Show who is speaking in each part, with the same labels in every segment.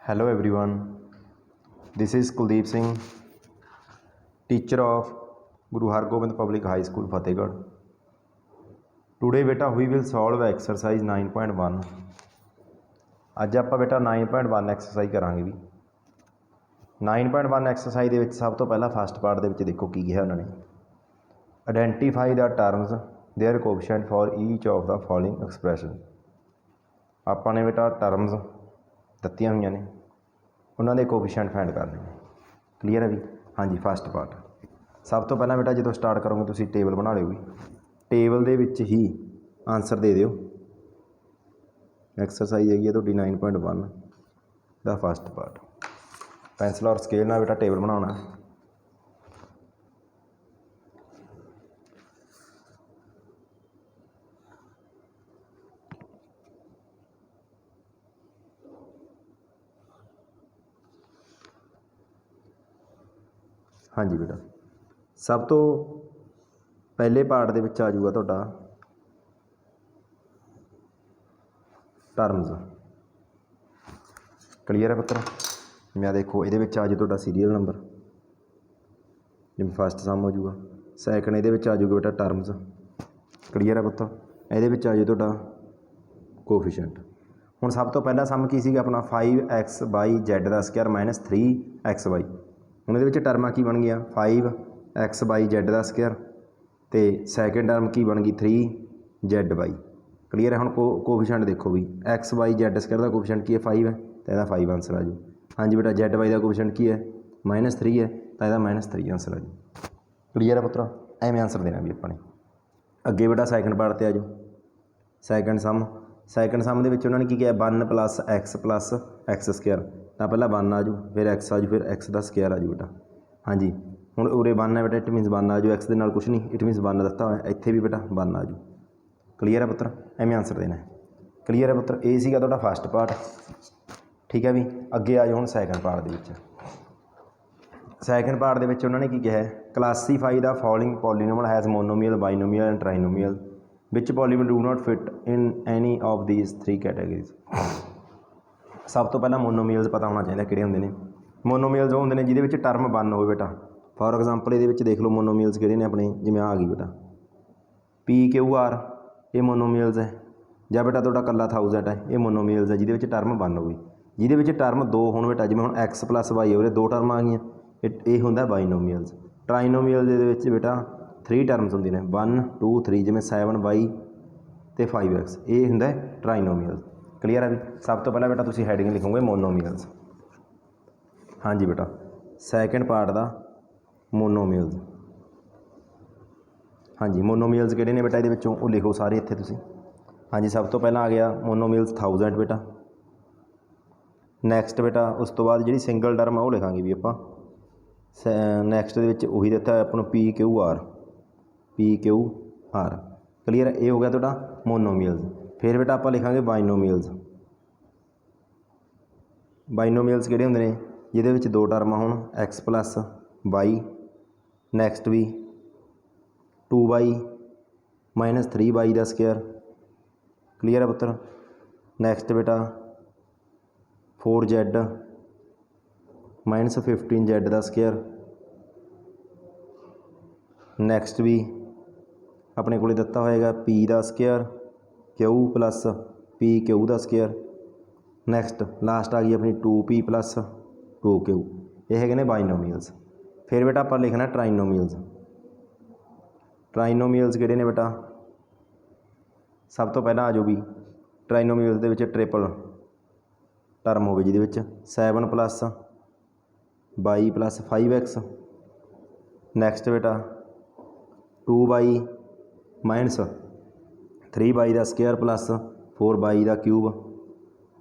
Speaker 1: Hello everyone, this is Kuldeep Singh, teacher of Guru Hargobind Public High School, Fatehgarh. Today beta we will solve exercise 9.1. ਅੱਜ ਆਪਾਂ ਬੇਟਾ 9.1 exercise ਕਰਾਂਗੇ ਵੀ 9.1 exercise ਦੇ ਵਿੱਚ ਸਭ ਤੋਂ ਪਹਿਲਾਂ ਫਸਟ ਪਾਰਟ ਦੇ ਵਿੱਚ ਦੇਖੋ ਕੀ ਕਿਹਾ ਉਹਨਾਂ ਨੇ। Identify the terms their coefficient for each of the following expression. ਆਪਾਂ ਨੇ ਬੇਟਾ ਟਰਮਸ ਦਿੱਤੀਆਂ ਹੋਈਆਂ ਨੇ, ਉਹਨਾਂ ਦੇ ਕੋਐਫੀਸ਼ੀਐਂਟ ਫਾइंड करने ਨੇ। क्लीयर है भी? हाँ जी। फस्ट पार्ट सब तो पहला बेटा जो स्टार्ट करोगे तुम टेबल बना लिओ, टेबल दे विच ही आंसर दे दिओ। एक्सरसाइज हैगी तो 9.1 का फस्ट पार्ट। पेंसिल और स्केल नाल बेटा टेबल बनाना। हाँ जी बेटा, सब तो पहले पार्ट दे विच आ जाऊगा तुहाडा टर्म्स। क्लीयर है पुत्र? मैं देखो ये आ जाए तुहाडा सीरीयल नंबर, जिवें फस्ट सम हो जाऊगा। सैकंड ये आ जाऊगा बेटा टर्म्स। क्लीयर है पुत्र? ये आ जाए तुहाडा कोएफिशिएंट। हुण सब तो पहला सम की सीगा अपना 5x/z का स्क्वायर माइनस 3xy। ਹੁਣ ਇਹਦੇ ਵਿੱਚ ਟਰਮਾਂ ਕੀ ਬਣ ਗਿਆ 5x/z ਦਾ ਸਕੁਅਰ ਅਤੇ ਸੈਕਿੰਡ ਟਰਮ ਕੀ ਬਣ ਗਈ 3zy। ਕਲੀਅਰ ਹੈ? ਹੁਣ ਕੋਐਫੀਸ਼ੀਐਂਟ ਦੇਖੋ ਵੀ x/z ਸਕੁਅਰ ਦਾ ਕੋਐਫੀਸ਼ੀਐਂਟ ਕੀ ਹੈ 5 ਹੈ ਤਾਂ ਇਹਦਾ 5 ਆਂਸਰ ਆ ਜੂ। ਹਾਂਜੀ ਬੇਟਾ zy ਦਾ ਕੋਐਫੀਸ਼ੀਐਂਟ ਕੀ ਹੈ -3 ਹੈ ਤਾਂ ਇਹਦਾ -3 ਆਂਸਰ ਆ ਜੂ। ਕਲੀਅਰ ਹੈ ਪੁੱਤਰਾ? ਐਵੇਂ ਆਂਸਰ ਦੇਣਾ ਵੀ ਆਪਾਂ ਨੇ। ਅੱਗੇ ਬੇਟਾ ਸੈਕਿੰਡ ਪਾਰਟ 'ਤੇ ਆ ਜਾਓ। ਸੈਕਿੰਡ ਸਮ ਦੇ ਵਿੱਚ ਉਹਨਾਂ ਨੇ ਕੀ ਕਿਹਾ 1 + x + x ਸਕੁਅਰ। ਤਾਂ ਪਹਿਲਾਂ 1 ਆ ਜੂ, ਫਿਰ x ਆ ਜੂ, ਫਿਰ x ਦਾ ਸਕੁਅਰ ਆ ਜੂ ਬੇਟਾ। ਹਾਂਜੀ ਹੁਣ ਉਰੇ 1 ਹੈ ਬੇਟਾ, ਇਟ ਮੀਨਸ 1 ਆ ਜੂ। x ਦੇ ਨਾਲ ਕੁਛ ਨਹੀਂ, ਇਟ ਮੀਨਸ 1 ਦਿੱਤਾ ਹੋਇਆ, ਇੱਥੇ ਵੀ ਬੇਟਾ 1 ਆ ਜੂ। ਕਲੀਅਰ ਹੈ ਪੁੱਤਰ? ਐਵੇਂ ਆਂਸਰ ਦੇਣਾ ਹੈ। ਕਲੀਅਰ ਹੈ ਪੁੱਤਰ? ਇਹ ਸੀਗਾ ਤੁਹਾਡਾ ਫਸਟ ਪਾਰਟ। ਠੀਕ ਹੈ ਵੀ? ਅੱਗੇ ਆ ਜਾਓ ਹੁਣ ਸੈਕਿੰਡ ਪਾਰਟ ਦੇ ਵਿੱਚ। ਸੈਕਿੰਡ ਪਾਰਟ ਦੇ ਵਿੱਚ ਉਹਨਾਂ ਨੇ ਕੀ ਕਿਹਾ classify the following polynomial has monomial, binomial and trinomial which polynomial do not fit in any of these 3 categories. सब तो पहला मोनोमील्स पता होना चाहिए किहड़े होंदे ने। मोनोमील्स वो होंदे ने जिहदे विच टर्म 1 होवे बेटा। फॉर एग्जांपल ये देख लो मोनोमील्स किहड़े ने अपने, जिवें आ गई बेटा PQR, ये मोनोमील्स है। ਜਾਂ बेटा तुहाडा कल्ला 1000 है, ये मोनोमील्स है जिहदे विच टर्म 1 होवे। जिहदे विच टर्म 2 होण बेटा, जिवें हुण x + y होवे, 2 टर्म आ गईयां, ये हुंदा बाइनोमील्स। ट्राइनोमील दे विच बेटा 3 टर्म्स होंदी ने 1 2 3, जिवें 7y ते 5x, ये हुंदा ट्राइनोमील्स। क्लीयर है भी? सब तो पहला बेटा तुसीं हैडिंग लिखोगे मोनोमील्स। हाँ जी बेटा सैकेंड पार्ट का मोनोमील्स। हाँ जी मोनोमील्स किहड़े ने बेटा, ये वो लिखो सारे इत्थे तुसीं। हाँ जी सब तो पहला आ गया मोनोमील्स 1000 बेटा। नैक्सट बेटा उस तो बाद जी सिंगल टर्म है वो लिखांगे भी आपां। नैक्सट दे विच उही दिता है आपां नूं PQR। क्लीयर है? ये हो गया तुहाडा मोनोमील्स। फिर बेटा आप लिखांगे बाइनोमील्स। बाइनोमील्स किहड़े हुंदे ने जिहदे विच 2 टर्म होण x + y, नैक्सट भी 2y - 3y का स्क्वायर। क्लीयर है पुत्र? नैक्सट बेटा 4z - 15z का स्क्वायर। नैक्सट भी अपने को दिता होएगा p का स्क्वायर Q + PQ का स्क्वायर। नैक्सट लास्ट आ गई अपनी 2p + 2q। ये है बाइनोमील्स। फिर बेटा आप लिखना ट्राइनोमील्स। ट्राइनोमील्स किहड़े ने बेटा, सब तो पहला आ जाओ भी ट्राइनोमील्स दे विच ट्रिपल टर्म होवे, जिहदे विच 7 + y + 5x। नैक्सट बेटा 2y - 3y का स्क्वायर + 4y का क्यूब।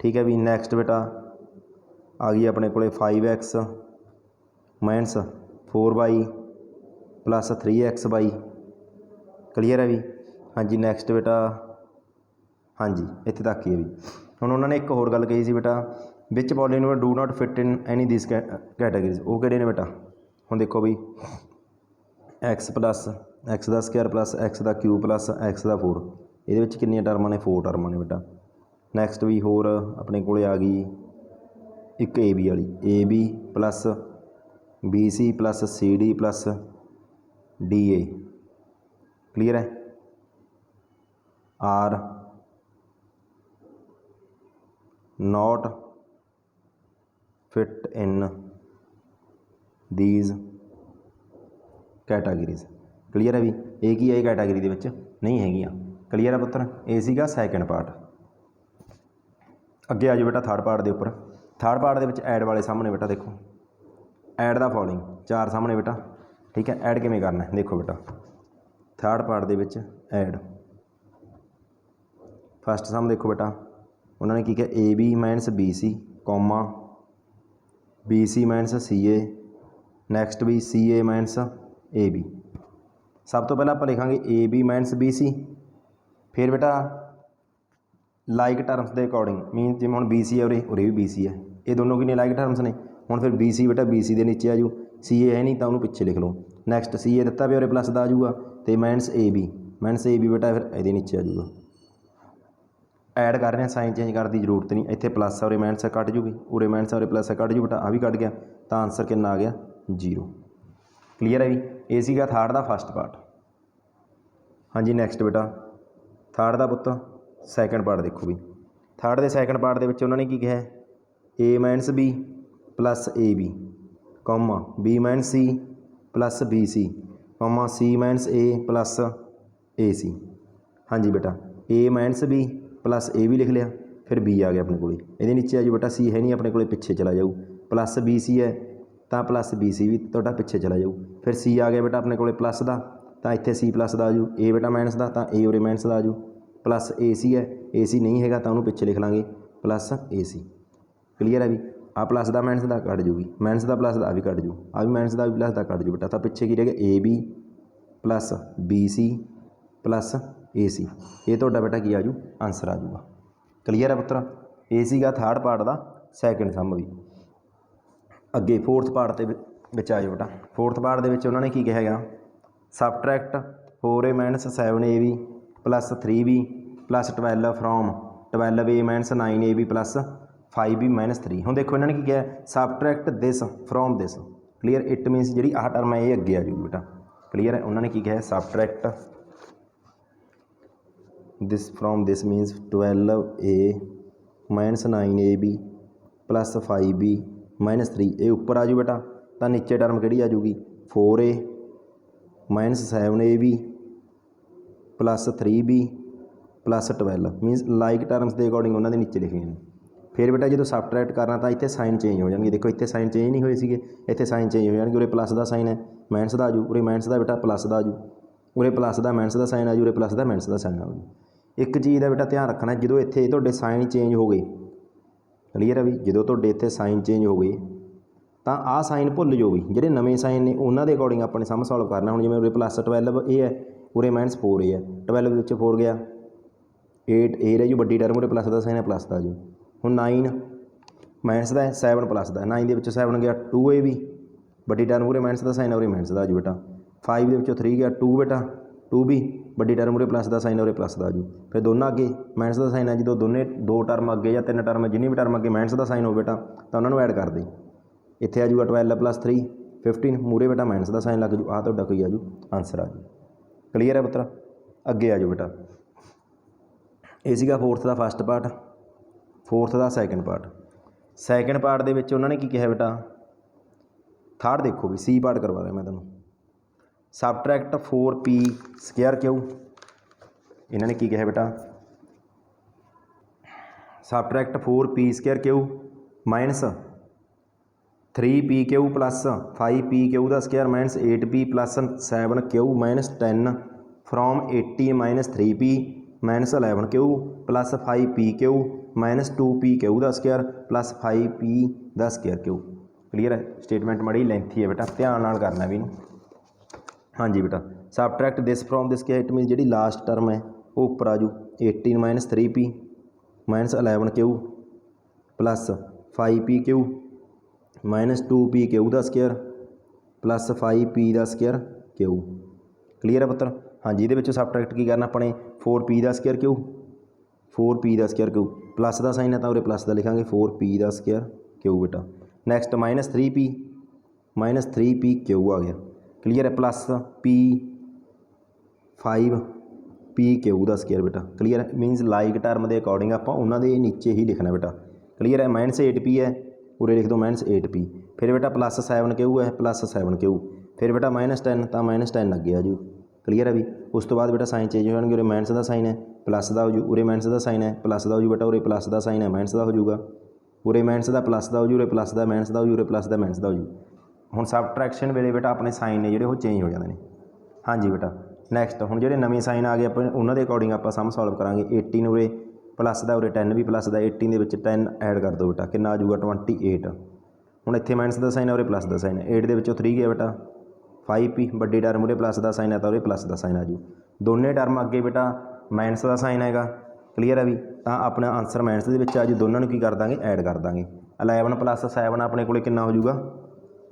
Speaker 1: ठीक है भी? नैक्सट बेटा आ गई अपने को 5x - 4y + 3xy। क्लीयर है भी? हाँ जी नैक्सट बेटा हाँ जी इत्थे तक ही है भी। हुण उन्होंने एक होर गल कही सी बेटा which polynomial do not fit in any this categories. वो किहड़े ने बेटा, हुण देखो भी x + x का स्क्वायर + x का क्यूब + x का 4, ये कितनी टर्मां ने 4 टर्मां ने बेटा। नैक्सट भी होर अपने को आ गई एक ए बी वाली A B plus B C plus C D plus D A clear है or not fit in these categories clear है भी ये की है कैटागरी ਦੇ ਵਿੱਚ नहीं हैगियां क्लीयर है पुत्र ये ਸੀਗਾ सैकेंड पार्ट ਅੱਗੇ ਆ ਜਾਓ बेटा थर्ड पार्ट ਦੇ ਉੱਪਰ थर्ड पार्ट ਦੇ ਵਿੱਚ ਐਡ ਵਾਲੇ ਸਾਹਮਣੇ बेटा देखो ਐਡ ਦਾ ਫੋਲੋਇੰਗ चार सामने बेटा ठीक है ऐड किमें करना है देखो बेटा थर्ड पार्ट ਦੇ ਵਿੱਚ ऐड फस्ट सम देखो बेटा उन्होंने की किया A B minus B C comma B C minus C A next भी C A minus A B सब तो पहले आप लिखांगे A B minus B C फिर बेटा लाइक टर्म्स के अकॉर्डिंग मीन जिवें हुण बी सी है उरे भी बी सी है ये दोनों किन्ने लाइक टर्म्स ने हुण फिर बी सी बेटा बी सी के नीचे आजू सी ए है नहीं तो उन्होंने पिछे लिख लो नैक्सट सी ए दिता भी उरे प्लस का आजूगा तो माइनस ए बी बेटा फिर ये नीचे आजूगा ऐड कर रहे हैं साइन चेंज करने की जरूरत नहीं इतने प्लस उरे माइनस कट जूगी उरे माइनस उरे प्लस कट जू बेटा आ भी कट गया तो आंसर कितना आ गया 0 क्लीयर है भी ये सीगा थर्ड का फस्ट पार्ट हाँ जी नैक्सट बेटा थर्ड का पुत्त सैकेंड पार्ट देखो भी थर्ड के सैकेंड पार्ट के उन्होंने की कहा A minus B plus A B comma B minus C plus B C comma C minus A plus A C हाँ जी बेटा A minus B plus A भी लिख लिया फिर बी आ गया अपने को ये नीचे आ जाओ बेटा सी है नहीं अपने को पिछे चला जाऊ प्लस बी सी है तो प्लस बी सी भी तो पिछे चला जाऊ फिर सी आ गया बेटा अपने को प्लस का तो इतने सी प्लस का आजू ए बेटा माइनस का तो ए उरे माइनस का आजू प्लस ए सी है ए सी नहीं है तो उन्होंने पिछे लिख लाँगे प्लस ए सी क्लीयर है भी आ प्लस का माइनस का कट जूगी माइनस का प्लस का भी कट जू आ भी माइनस का भी प्लस का कट जू बेटा तो पिछे की रह गया A B plus B C plus A C ये तो बेटा की आजू आंसर आजूगा क्लीयर है पुत्र ए सी का थर्ड पार्ट का सैकेंड सम भी अगे फोर्थ पार्ट के आ जाओ बेटा फोर्थ पार्ट के उन्होंने की कहा गया subtract 4a minus 7a B plus 3b plus 12 from 12a minus 9a B plus 5b minus 3 हम देखो इन्होंने की किया subtract this from this clear it means जी आह टर्म है ये अगे आ जाऊगी बेटा क्लीयर है उन्होंने की कहा subtract this from this means 12a minus 9ab plus 5b minus 3 ये ऊपर आ जाऊ बेटा तो नीचे टर्म कि आ जाऊगी 4a minus 7ab plus 3b plus 12 मीनस like terms के अकॉर्डिंग उन्होंने नीचे लिखे हैं फिर बेटा जो सबट्रैक्ट करना तो इतने साइन चेंज हो जाएंगे देखो इतने साइन चेंज नहीं हुए थे इतने साइन चेंज हो जाएंगे उरे प्लस का साइन है माइनस का आजू उरे माइनस का बेटा प्लस का आजू उरे प्लस का माइनस का साइन आजू उरे प्लस का माइनस का साइन आजू एक चीज़ का बेटा ध्यान रखना जो इतने तो साइन चेंज हो गए क्लीयर है भी जो तो इतने साइन चेंज हो गए तो आ साइन भुल जाओ भी जोड़े नवे साइन ने उन्होंने अकॉर्डिंग अपने सम सॉल्व करना हूँ जिवें उरे प्लस 12 ये है उरे माइनस 4 है 12 के 4 गया 8 ए रही जो वड्डी टर्म उरे प्लस का साइन है प्लस का जो हूँ 9 माइनस का है 7 प्लस का 9 के 7 गया 2a भी वड्डी टर्म उरे माइनस का साइन है उरे माइनस का आजू बेटा 5 के 3 गया 2 बेटा 2b वड्डी टर्म उरे प्लस का साइन है उरे प्लस का आजू फिर दोनों अगे माइनस का साइन है जो दोनों दो टर्म अगे या 3 टर्म जिन्नी भी टर्म अगे माइनस का साइन हो बेटा तो उन्होंने ऐड कर दें इतने आजूगा 12 प्लस 3 15 मूरे बेटा माइनस का साइन लग जू आ तो कोई आजू आंसर आजू क्लीयर है पुत्र अगे आजो बेटा ये सीगा फोर्थ का फस्ट पार्ट फोर्थ का सैकेंड पार्ट के उन्होंने की कहा बेटा थर्ड देखो भी सी पार्ट करवा रहा मैं तुम सबट्रैक्ट 4p स्क्वायर क्यू इन्होंने की कहा बेटा subtract 4p square Q minus 3p Q plus 5p Q का square minus 8p plus 7q minus 10 from 80 minus 3p minus 11q plus 5p Q minus 2p Q का square plus 5p का square Q clear है statement बड़ी lengthy है बेटा ध्यान नाल करना भी हाँ जी बेटा subtract this from this it mean जी लास्ट टर्म है वो उपर आजू 18 minus 3p minus 11q plus 5p Q minus 2p Q का स्क्वायर प्लस 5p का स्क्वायर क्यू क्लीयर है पुत्र हाँ जी ये सबट्रैक्ट की करना अपने 4p का स्क्वायर क्यू प्लस का साइन है तो उरे प्लस का लिखांगे 4p का स्क्वायर क्यू बेटा। नैक्सट -3p क्यू आ गया, क्लीयर है, प्लस p क्यू का स्केयर बेटा, क्लीयर है। मीनस लाइक टर्म के अकॉर्डिंग आप उन्होंने नीचे ही लिखना बेटा, क्लीयर है। -8p है, उरे लिख दो -8p, फिर बेटा +7 क्यू है, +7 क्यू, फिर बेटा -10 तो -10 अगे आ जू, क्लीयर है भी। उस तो बाद बेटा साइन चेंज हो जाएंगे, उरे माइनस का साइन है प्लस का हो जू, उरे माइनस का साइन है प्लस का हो जू बेटा, उरे प्लस का साइन है माइनस का हो जाऊगा, उरे माइनस का प्लस का हो जू, उरे प्लस का माइनस का हो जू, उरे प्लस का माइनस का हो जू। हुण सबट्रैक्शन वेले बेटा अपने साइन ने जो चेंज हो जाते हैं। हाँ जी बेटा। नैक्सट हुण जो नवे साइन आ गए अपने उन्होंने अकॉर्डिंग आप सम सॉल्व करांगे। 18 उरे प्लस का, उरे 10 भी प्लस का, 18 के 10 ऐड कर दो बेटा, कितना आ जाऊगा 28। हुण इत्थे माइनस का साइन है, उरे प्लस का साइन है, 8 के 3 गया बेटा 5p, वड्डी टर्म उरे प्लस का साइन है तो उरे प्लस का साइन आ जू, दोनों टर्म अगे बेटा माइनस का साइन हैगा, क्लीयर है भी। तो अपना आंसर माइनस के आ जू, दोनों की कर देंगे ऐड कर देंगे। 11 + 7 अपने को कितना हो जाऊगा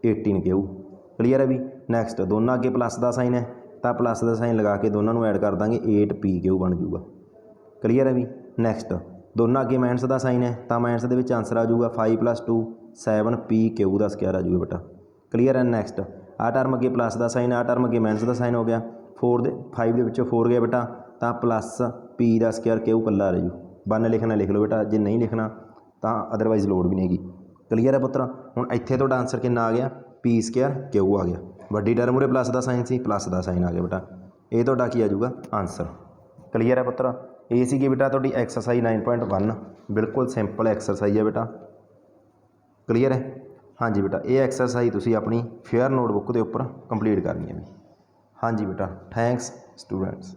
Speaker 1: 18 क्यू, क्लीयर है भी। नैक्सट दोनों अगे प्लस का साइन है तो प्लस का साइन लगा के दोनों ऐड कर देंगे 8p क्यू बन जूगा, क्लीयर है भी। नैक्सट दोनों अगे माइनस का साइन है तो माइनस के आंसर आ जाऊगा 5 + 2 7p क्यू का स्क्वायर आ जाऊगा बेटा, क्लीयर है। नैक्सट आ टर्म अगे प्लस का साइन, आ टर्म अगे माइनस का साइन हो गया, 5 के 4 गया बेटा तो +p का स्क्वायर क्यू कला रह जू, 1 लिखना लिख लो बेटा, जे नहीं लिखना तो अदरवाइज लोड़ भी नहीं हैगी, क्लीयर है पुत्र। हुण इत्थे तुहाडा आंसर कितना आ गया p स्क्वायर क्यू आ गया, वड्डी टर्म उरे प्लस का साइन सी, प्लस का साइन आ गया बेटा, ये तुहाडा की आ जाऊगा आंसर, क्लीयर है पुत्र। ये सी बेटा तुहाडी एक्सरसाइज 9.1, बिल्कुल सिंपल एक्सरसाइज है बेटा, क्लीयर है। हाँ जी बेटा, ये एक्सरसाइज तुसी अपनी फेयर नोटबुक के उपर कंप्लीट करनी है। हाँ जी बेटा, थैंक्स स्टूडेंट्स।